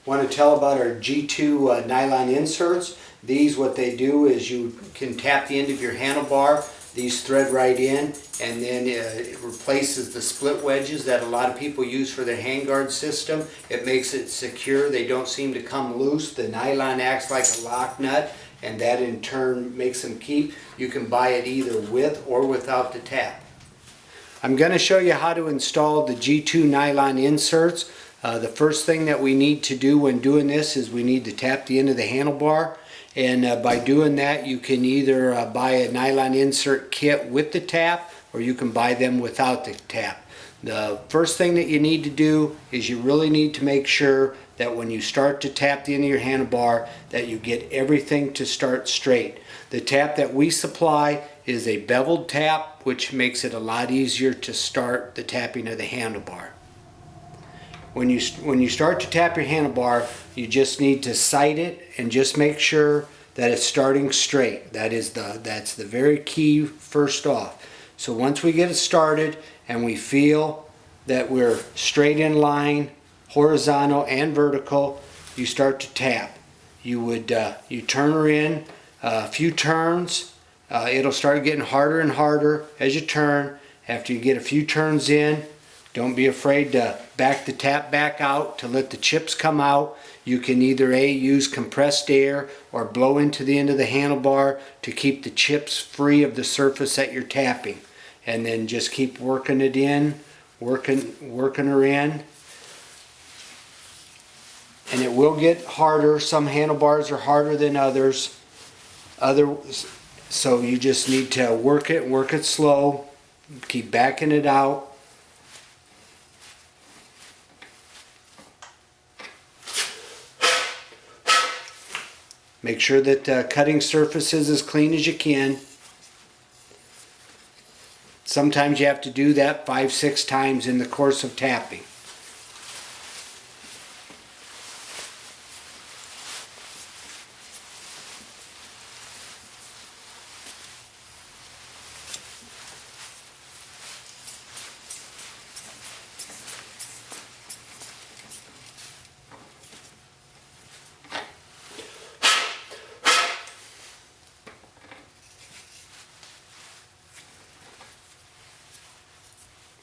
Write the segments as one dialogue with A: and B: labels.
A: Want to tell about our G2 nylon inserts. These, what they do is you can tap the end of your handlebar, these thread right in, and then it replaces the split wedges that a lot of people use for their handguard system. It makes it secure. They don't seem to come loose. The nylon acts like a lock nut, and that in turn makes them keep. You can buy it either with or without the tap. I'm going to show you how to install the G2 nylon inserts. The first thing that we need to do when doing this is we need to tap the end of the handlebar, and by doing that you can either buy a nylon insert kit with the tap, or you can buy them without the tap. The first thing that you need to do is you really need to make sure that when you start to tap the end of your handlebar that you get everything to start straight. The tap that we supply is a beveled tap, which makes it a lot easier to start the tapping of the handlebar. When you start to tap your handlebar, you just need to sight it and just make sure that it's starting straight. That's the very key first off. So once we get it started and we feel that we're straight in line, horizontal and vertical, you start to tap. You turn her in a few turns. It'll start getting harder and harder as you turn. After you get a few turns in, don't be afraid to back the tap back out to let the chips come out. You can either use compressed air or blow into the end of the handlebar to keep the chips free of the surface that you're tapping. And then just keep working it in, working her in. And it will get harder. Some handlebars are harder than others. So you just need to work it slow. Keep backing it out. Make sure that the cutting surface is as clean as you can. Sometimes you have to do that 5-6 times in the course of tapping.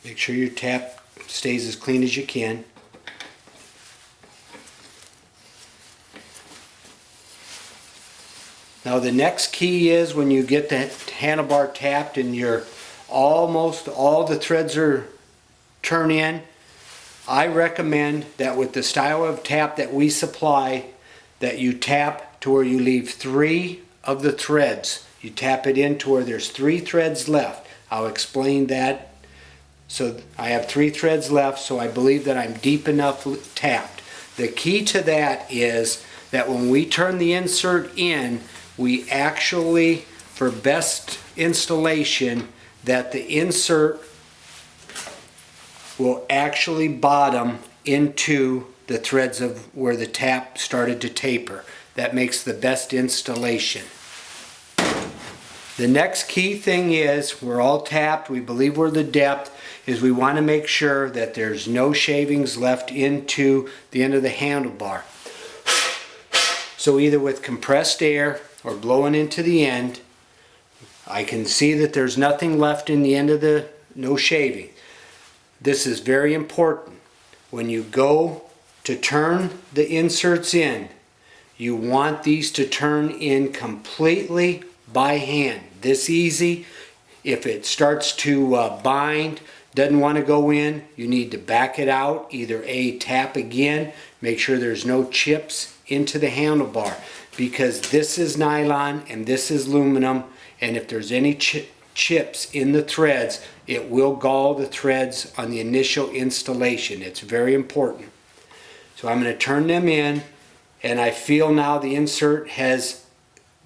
A: Make sure your tap stays as clean as you can. Now the next key is when you get the handlebar tapped and almost all the threads are turned in, I recommend that with the style of tap that we supply, that you tap to where you leave 3 of the threads. You tap it in to where there's 3 threads left. I'll explain that. So I have 3 threads left, so I believe that I'm deep enough tapped. The key to that is that when we turn the insert in, we actually, for best installation, that the insert will actually bottom into the threads of where the tap started to taper. That makes the best installation. The next key thing is, we're all tapped, we believe we're the depth, is we want to make sure that there's no shavings left into the end of the handlebar. So either with compressed air or blowing into the end, I can see that there's nothing left in the end of no shaving. This is very important. When you go to turn the inserts in, you want these to turn in completely by hand, this easy. If it starts to bind, doesn't want to go in, you need to back it out. Either tap again, make sure there's no chips into the handlebar, because this is nylon and this is aluminum, and if there's any chips in the threads, it will gall the threads on the initial installation. It's very important. So I'm going to turn them in, and I feel now the insert has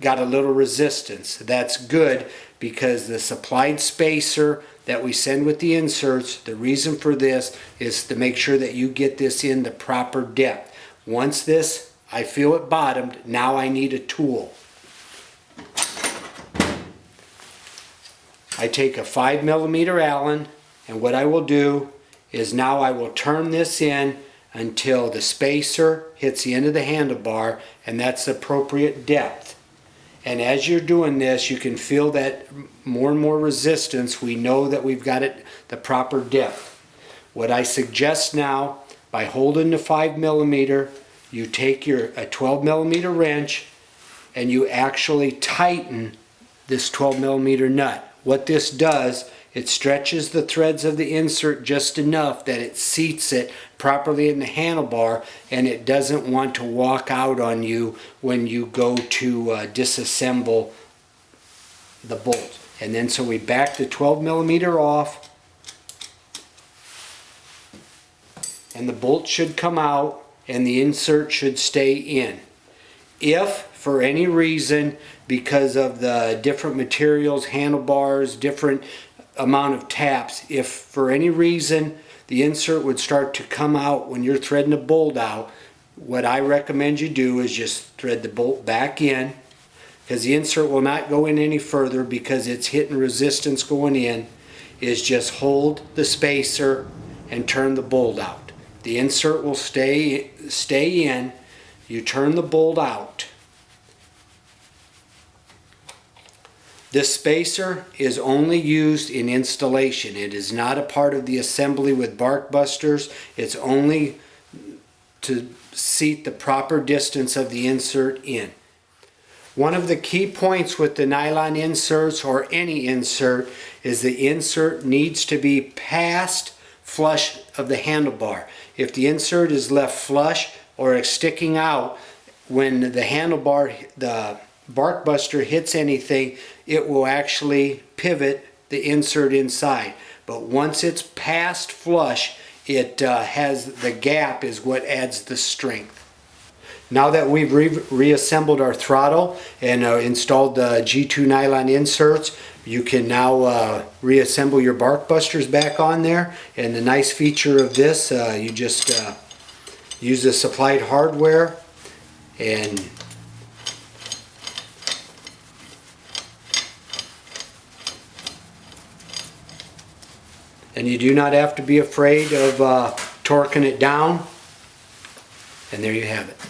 A: got a little resistance. That's good, because the supplied spacer that we send with the inserts, the reason for this is to make sure that you get this in the proper depth. Once I feel it bottomed, now I need a tool. I take a 5mm Allen, and what I will do is now I will turn this in until the spacer hits the end of the handlebar, and that's the appropriate depth. And as you're doing this, you can feel that more and more resistance. We know that we've got it the proper depth. What I suggest now, by holding the 5mm, you take a 12mm wrench and you actually tighten this 12mm nut. What this does, it stretches the threads of the insert just enough that it seats it properly in the handlebar, and it doesn't want to walk out on you when you go to disassemble the bolt. And then so we back the 12mm off, and the bolt should come out and the insert should stay in. If for any reason, because of the different materials, handlebars, different amount of taps, if for any reason the insert would start to come out when you're threading the bolt out, what I recommend you do is just thread the bolt back in, because the insert will not go in any further because it's hitting resistance going in. Is just hold the spacer and turn the bolt out. The insert will stay in. You turn the bolt out. This spacer is only used in installation. It is not a part of the assembly with bark busters. It's only to seat the proper distance of the insert in. One of the key points with the nylon inserts, or any insert, is the insert needs to be past flush of the handlebar. If the insert is left flush or sticking out, when the handlebar, the bark buster hits anything, it will actually pivot the insert inside. But once it's past flush, it has the gap is what adds the strength. Now that we've reassembled our throttle and installed the G2 nylon inserts, you can now reassemble your bark busters back on there. And the nice feature of this, you just use the supplied hardware and you do not have to be afraid of torquing it down. And there you have it.